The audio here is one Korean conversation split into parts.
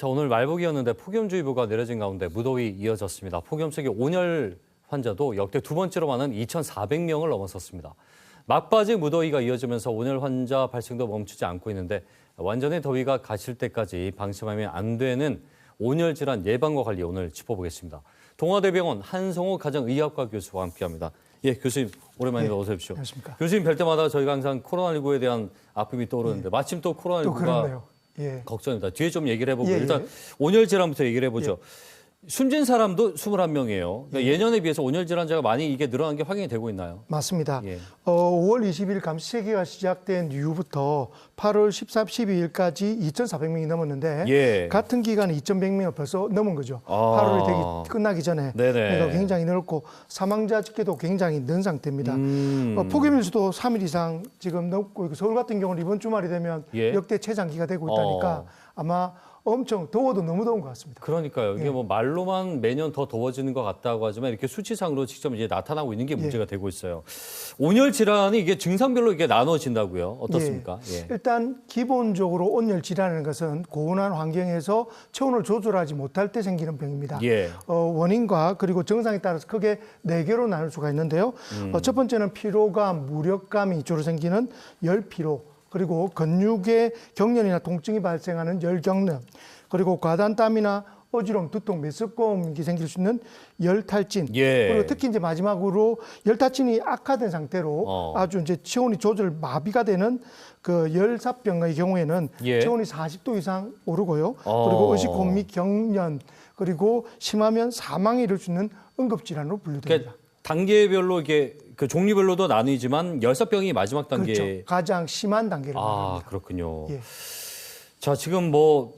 자, 오늘 말복이었는데 폭염주의보가 내려진 가운데 무더위 이어졌습니다. 폭염 속에 온열 환자도 역대 두 번째로 많은 2,400명을 넘어섰습니다. 막바지 무더위가 이어지면서 온열 환자 발생도 멈추지 않고 있는데 완전히 더위가 가실 때까지 방심하면 안 되는 온열 질환 예방과 관리 오늘 짚어보겠습니다. 동아대병원 한성호 가정의학과 교수와 함께합니다. 예, 교수님 오랜만입니다. 어서 오십시오. 안녕하십니까. 교수님 뵐 때마다 저희가 항상 코로나19에 대한 아픔이 떠오르는데 마침 또 또 코로나19가 그렇네요. 예. 걱정입니다. 뒤에 좀 얘기를 해보고 예, 일단 예. 온열 질환부터 얘기를 해보죠. 숨진 사람도 21명이에요. 그러니까 예년에 비해서 온열 질환자가 많이 이게 늘어난 게 확인이 되고 있나요? 맞습니다. 예. 5월 20일 감시체계가 시작된 이후부터 8월 13, 12일까지 2,400명이 넘었는데 예. 같은 기간에 2,100명을 벌써 넘은 거죠. 아. 8월이 되기 끝나기 전에. 네네. 그러니까 굉장히 넓고 사망자 집계도 굉장히 는 상태입니다. 폭염일수도 3일 이상 지금 넘고 서울 같은 경우는 이번 주말이 되면 예. 역대 최장기가 되고 있다니까 아마 엄청 더워도 너무 더운 것 같습니다. 그러니까요. 이게 뭐 말로만 매년 더 더워지는 것 같다고 하지만 이렇게 수치상으로 직접 이제 나타나고 있는 게 문제가 되고 있어요. 온열 질환이 이게 증상별로 이게 나눠진다고요. 어떻습니까? 예. 일단 기본적으로 온열 질환이라는 것은 고온한 환경에서 체온을 조절하지 못할 때 생기는 병입니다. 예. 원인과 그리고 증상에 따라서 크게 4개로 나눌 수가 있는데요. 첫 번째는 피로감, 무력감이 주로 생기는 열피로, 그리고 근육의 경련이나 통증이 발생하는 열경련, 그리고 과단땀이나 어지러움, 두통, 메스꺼움이 생길 수 있는 열탈진, 예. 그리고 특히 이제 마지막으로 열탈진이 악화된 상태로 아주 이제 체온이 조절 마비가 되는 그 열사병의 경우에는 예. 체온이 40도 이상 오르고요. 그리고 의식곤 및 경련, 그리고 심하면 사망에 이를 수 있는 응급질환으로 분류됩니다. 그러니까 단계별로 이게 그 종류별로도 나뉘지만 열사병이 마지막 단계. 그렇죠. 가장 심한 단계로 말합니다. 그렇군요. 예. 자, 지금 뭐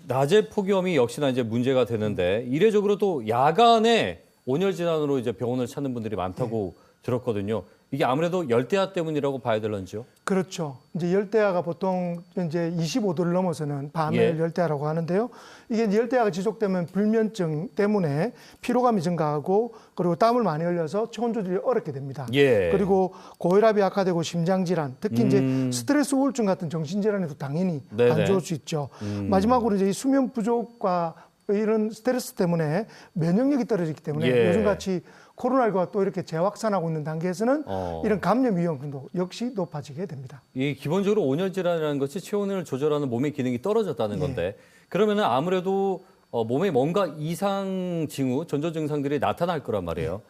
낮에 폭염이 역시나 이제 문제가 되는데 이례적으로 또 야간에 온열 질환으로 이제 병원을 찾는 분들이 많다고 들었거든요. 이게 아무래도 열대야 때문이라고 봐야 될런지요? 그렇죠. 이제 열대야가 보통 이제 25도를 넘어서는 밤에 예. 열대야라고 하는데요. 이게 열대야가 지속되면 불면증 때문에 피로감이 증가하고 그리고 땀을 많이 흘려서 체온 조절이 어렵게 됩니다. 예. 그리고 고혈압이 악화되고 심장 질환, 특히 이제 스트레스 우울증 같은 정신 질환에도 당연히 네네. 안 좋을 수 있죠. 마지막으로 이제 이 수면 부족과 이런 스트레스 때문에 면역력이 떨어지기 때문에 예. 요즘같이 코로나19가 또 이렇게 재확산하고 있는 단계에서는 이런 감염 위험도 역시 높아지게 됩니다. 이 기본적으로 온열 질환이라는 것이 체온을 조절하는 몸의 기능이 떨어졌다는 건데 그러면은 아무래도 몸에 뭔가 이상 징후, 전조 증상들이 나타날 거란 말이에요.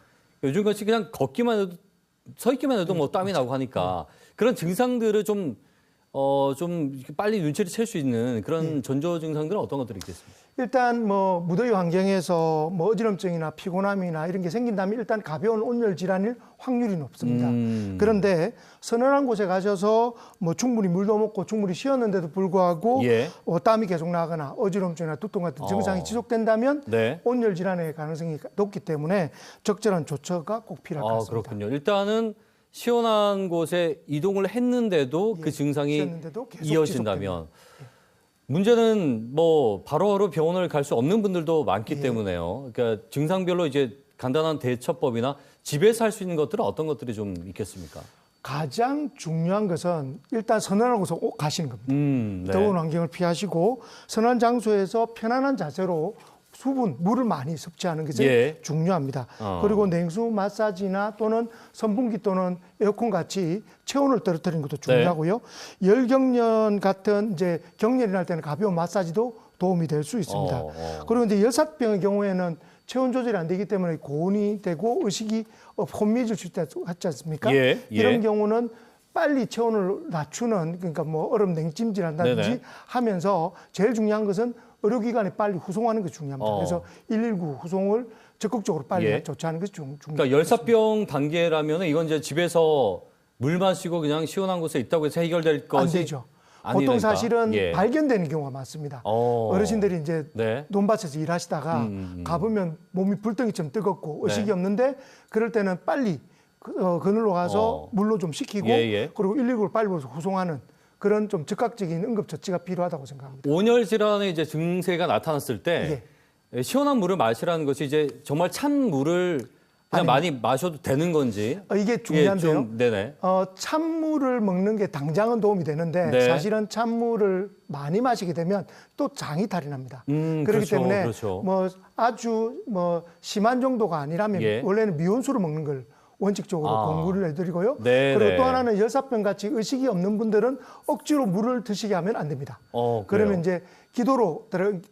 요즘같이 그냥 걷기만 해도 서 있기만 해도 뭐 땀이 나고 하니까 그런 증상들을 좀 빨리 눈치를 챌 수 있는 그런 전조 증상들은 어떤 것들이 있겠습니까? 일단 뭐 무더위 환경에서 뭐 어지럼증이나 피곤함이나 이런 게 생긴다면 일단 가벼운 온열 질환일 확률이 높습니다. 그런데 서늘한 곳에 가셔서 뭐 충분히 물도 먹고 충분히 쉬었는데도 불구하고 예. 땀이 계속 나거나 어지럼증이나 두통 같은 증상이 지속된다면 네. 온열 질환의 가능성이 높기 때문에 적절한 조처가 꼭 필요할 것 같습니다. 그렇군요. 일단은 시원한 곳에 이동을 했는데도 그 증상이 쉬었는데도 계속 이어진다면 문제는 뭐 바로바로 병원을 갈 수 없는 분들도 많기 때문에요. 그러니까 증상별로 이제 간단한 대처법이나 집에서 할 수 있는 것들은 어떤 것들이 좀 있겠습니까? 가장 중요한 것은 일단 서늘한 곳에 가시는 겁니다. 네. 더운 환경을 피하시고 선한 장소에서 편안한 자세로 수분, 물을 많이 섭취하는 것이 예. 중요합니다. 그리고 냉수 마사지나 또는 선풍기 또는 에어컨 같이 체온을 떨어뜨리는 것도 중요하고요. 열경련 같은 이제 경련이 날 때는 가벼운 마사지도 도움이 될 수 있습니다. 그리고 이제 열사병의 경우에는 체온 조절이 안 되기 때문에 고온이 되고 의식이 혼미해질 수 있지 않습니까? 예. 이런 경우는 빨리 체온을 낮추는 그러니까 뭐 얼음 냉찜질 한다든지 네네. 하면서 제일 중요한 것은 의료기관에 빨리 후송하는 것이 중요합니다. 그래서 119 후송을 적극적으로 빨리 조치하는 것이 중요합니다. 그러니까 열사병 단계라면 이건 이제 집에서 물 마시고 그냥 시원한 곳에 있다고 해서 해결될 것이 안 되죠. 보통 아니니까. 사실은 발견되는 경우가 많습니다. 어르신들이 이제 네. 논밭에서 일하시다가 가보면 몸이 불덩이처럼 뜨겁고 의식이 없는데 그럴 때는 빨리 그늘로 가서 물로 좀 식히고 그리고 119를 빨리 후송하는 그런 좀 즉각적인 응급처치가 필요하다고 생각합니다. 온열 질환의 이제 증세가 나타났을 때 시원한 물을 마시라는 것이 이제 정말 찬 물을 그냥 많이 마셔도 되는 건지. 이게 중요한데요. 좀, 네네. 찬물을 먹는 게 당장은 도움이 되는데 네. 사실은 찬물을 많이 마시게 되면 또 장이 탈이 납니다. 그렇기 그렇죠, 때문에 그렇죠. 뭐 아주 뭐 심한 정도가 아니라면 예. 원래는 미온수로 먹는 걸 원칙적으로 권고를 해드리고요. 네, 그리고 네. 또 하나는 열사병 같이 의식이 없는 분들은 억지로 물을 드시게 하면 안 됩니다. 그래요? 그러면 이제 기도로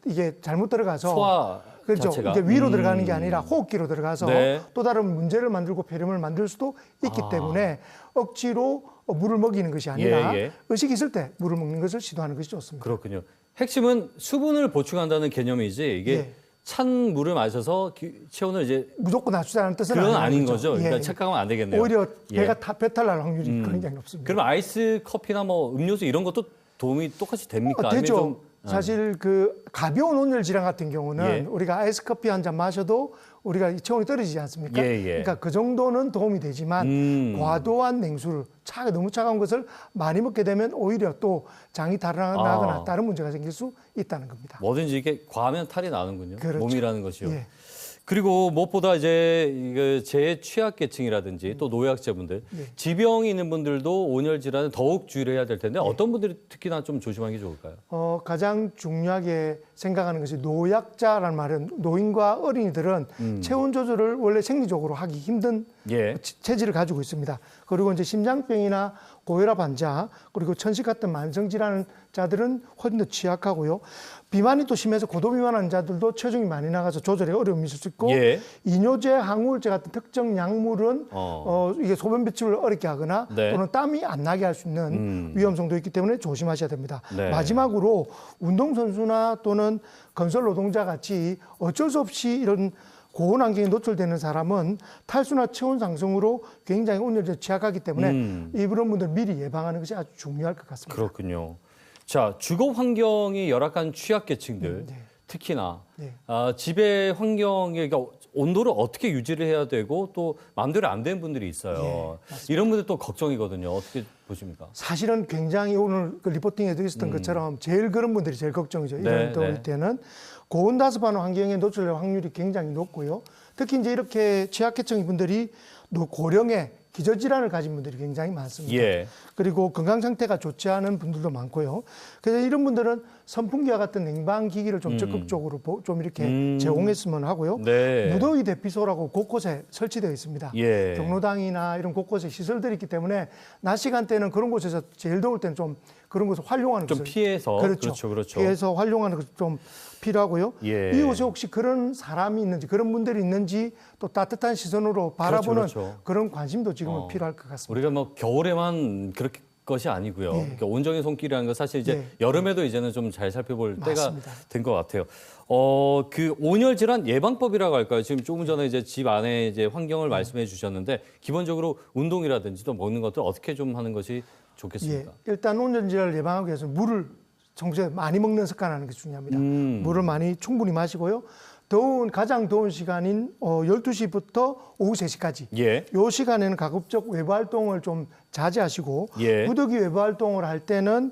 이게 잘못 들어가서 소화 그렇죠. 자체가. 이제 위로 들어가는 게 아니라 호흡기로 들어가서 네. 또 다른 문제를 만들고 폐렴을 만들 수도 있기 때문에 억지로 물을 먹이는 것이 아니라 예. 의식이 있을 때 물을 먹는 것을 시도하는 것이 좋습니다. 그렇군요. 핵심은 수분을 보충한다는 개념이지 이게 예. 찬 물을 마셔서 체온을 이제 무조건 낮추자는 뜻은 그건 아닌 거죠. 거죠. 그러니까 예. 착각하면 안 되겠네요. 오히려 예. 배가 배탈 날 확률이 굉장히 높습니다. 그럼 아이스 커피나 뭐 음료수 이런 것도 도움이 똑같이 됩니까? 아니면 되죠. 좀 사실 그 가벼운 온열 질환 같은 경우는 예. 우리가 아이스 커피 한 잔 마셔도 우리가 체온이 떨어지지 않습니까? 예. 그러니까 그 정도는 도움이 되지만 과도한 냉수를 너무 차가운 것을 많이 먹게 되면 오히려 또 장이 달아나거나 다른 문제가 생길 수 있다는 겁니다. 뭐든지 이게 과하면 탈이 나는군요. 그렇죠. 몸이라는 것이요. 예. 그리고 무엇보다 이제 이거 재취약계층이라든지 또 노약자분들, 지병이 있는 분들도 온열 질환에 더욱 주의를 해야 될 텐데 어떤 분들이 특히나 좀 조심하는 게 좋을까요? 가장 중요하게 생각하는 것이 노약자라는 말은 노인과 어린이들은 체온 조절을 원래 생리적으로 하기 힘든 예. 체질을 가지고 있습니다. 그리고 이제 심장병이나 고혈압 환자 그리고 천식 같은 만성 질환자들은 훨씬 더 취약하고요. 비만이 또 심해서 고도비만 환자들도 체중이 많이 나가서 조절에 어려움이 있을 수 있고 예. 이뇨제, 항우울제 같은 특정 약물은 이게 소변 배출을 어렵게 하거나 네. 또는 땀이 안 나게 할 수 있는 위험성도 있기 때문에 조심하셔야 됩니다. 네. 마지막으로 운동선수나 또는 건설 노동자 같이 어쩔 수 없이 이런 고온 환경에 노출되는 사람은 탈수나 체온 상승으로 굉장히 온열에 취약하기 때문에 이런 분들 미리 예방하는 것이 아주 중요할 것 같습니다. 그렇군요. 자, 주거 환경이 열악한 취약계층들, 특히나 네. 집의 환경에 그러니까 온도를 어떻게 유지를 해야 되고 또 마음대로 안 되는 분들이 있어요. 이런 분들 또 걱정이거든요. 어떻게 보십니까? 사실은 굉장히 오늘 그 리포팅에도 있었던 것처럼 제일 그런 분들이 제일 걱정이죠. 네, 이런 더울 네. 때는 고온다습한 환경에 노출될 확률이 굉장히 높고요. 특히 이제 이렇게 취약계층 분들이 고령의 기저질환을 가진 분들이 굉장히 많습니다. 예. 그리고 건강 상태가 좋지 않은 분들도 많고요. 그래서 이런 분들은 선풍기와 같은 냉방기기를 좀 적극적으로 좀 이렇게 제공했으면 하고요. 네. 무더위 대피소라고 곳곳에 설치되어 있습니다. 예. 경로당이나 이런 곳곳에 시설들이 있기 때문에 낮 시간대는 그런 곳에서 제일 더울 때는 좀 그런 곳을 활용하는 좀 것을 피해서. 그렇죠. 그렇죠. 피해서 활용하는 것이 좀 필요하고요. 예. 이곳에 혹시 그런 사람이 있는지 그런 분들이 있는지 또 따뜻한 시선으로 바라보는 그렇죠. 그런 관심도 지금은 필요할 것 같습니다. 우리가 뭐 겨울에만 그렇게 것이 아니고요. 그러니까 온정의 손길이라는 건 사실 이제 여름에도 이제는 좀 잘 살펴볼 맞습니다. 때가 된 것 같아요. 그 온열 질환 예방법이라고 할까요? 지금 조금 전에 이제 집 안에 이제 환경을 말씀해 주셨는데 기본적으로 운동이라든지 또 먹는 것들 어떻게 좀 하는 것이 좋겠습니까? 일단 온열질환을 예방하기 위해서 물을 평소에 많이 먹는 습관하는 게 중요합니다. 물을 많이 충분히 마시고요. 가장 더운 시간인 12시부터 오후 3시까지. 예. 이 시간에는 가급적 외부 활동을 좀 자제하시고 예. 무더기 외부 활동을 할 때는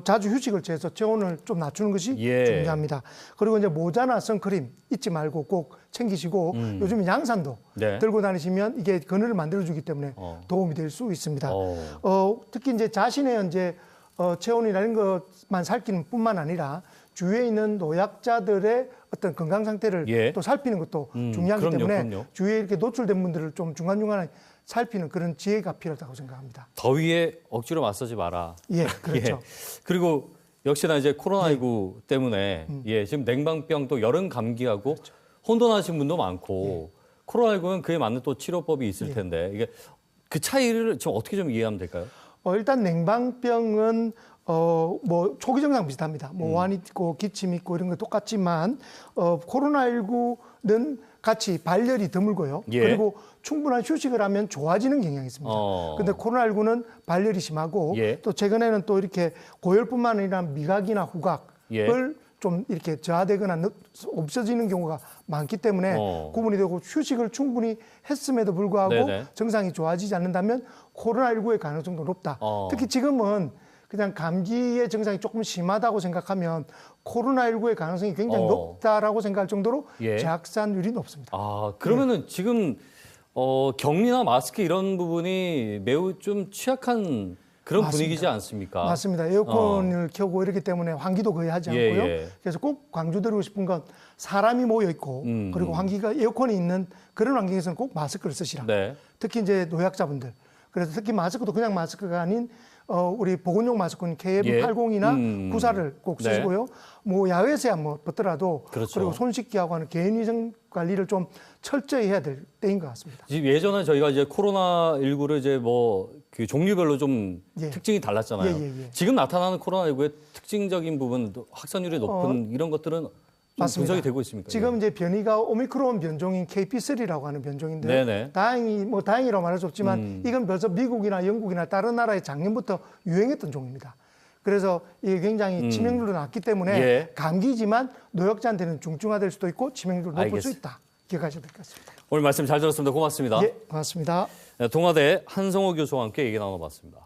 자주 휴식을 취해서 체온을 좀 낮추는 것이 예. 중요합니다. 그리고 이제 모자나 선크림 잊지 말고 꼭 챙기시고 요즘 양산도 네. 들고 다니시면 이게 그늘을 만들어주기 때문에 도움이 될 수 있습니다. 특히 이제 자신의 현재 체온이라는 것만 살피는 뿐만 아니라 주위에 있는 노약자들의 어떤 건강 상태를 또 살피는 것도 중요하기 때문에 그럼요. 주위에 이렇게 노출된 분들을 좀 중간중간에 살피는 그런 지혜가 필요하다고 생각합니다. 더위에 억지로 맞서지 마라. 예, 그렇죠. 그리고 역시나 이제 코로나19 때문에 지금 냉방병 또 여름 감기하고 혼돈하신 분도 많고 코로나19는 그에 맞는 또 치료법이 있을 텐데 이게 그 차이를 좀 어떻게 좀 이해하면 될까요? 일단 냉방병은 뭐 초기 증상 비슷합니다. 뭐 오한 있고 기침 있고 이런 거 똑같지만 코로나19는 같이 발열이 드물고요. 예. 그리고 충분한 휴식을 하면 좋아지는 경향이 있습니다. 그런데 코로나19는 발열이 심하고 또 최근에는 또 이렇게 고열뿐만 아니라 미각이나 후각을 좀 이렇게 저하되거나 없어지는 경우가 많기 때문에 구분이 되고 휴식을 충분히 했음에도 불구하고 증상이 좋아지지 않는다면 코로나19의 가능성도 높다. 특히 지금은 그냥 감기의 증상이 조금 심하다고 생각하면 코로나19의 가능성이 굉장히 높다라고 생각할 정도로 재확산율이 높습니다. 그러면은 지금 격리나 마스크 이런 부분이 매우 좀 취약한 그런 맞습니다. 분위기지 않습니까? 맞습니다. 에어컨을 켜고 이렇기 때문에 환기도 거의 하지 예, 않고요. 예. 그래서 꼭 강조드리고 싶은 건 사람이 모여 있고 그리고 환기가 에어컨이 있는 그런 환경에서는 꼭 마스크를 쓰시라. 네. 특히 이제 노약자분들. 그래서 특히 마스크도 그냥 마스크가 아닌 우리 보건용 마스크는 KF80이나 예. 구사를 꼭 네. 쓰시고요. 뭐 야외에서야 뭐 벗더라도 그렇죠. 그리고 손 씻기하고 하는 개인위생 관리를 좀 철저히 해야 될 때인 것 같습니다. 지금 예전에 저희가 이제 코로나19를 이제 뭐 그 종류별로 좀 예. 특징이 달랐잖아요. 예. 지금 나타나는 코로나19의 특징적인 부분, 확산률이 높은 이런 것들은 좀 맞습니다. 분석이 되고 있습니까? 지금 이제 변이가 오미크론 변종인 KP3라고 하는 변종인데 네네. 다행이라고 말할 수 없지만 이건 벌써 미국이나 영국이나 다른 나라에 작년부터 유행했던 종입니다. 그래서 이게 굉장히 치명률도 낮기 때문에 예. 감기지만 노약자한테는 중증화될 수도 있고 치명률도 높을 수 알겠습니다. 있다. 기억하셔야 될 것 같습니다. 오늘 말씀 잘 들었습니다. 고맙습니다. 예, 고맙습니다. 네, 동아대 한성호 교수와 함께 얘기 나눠봤습니다.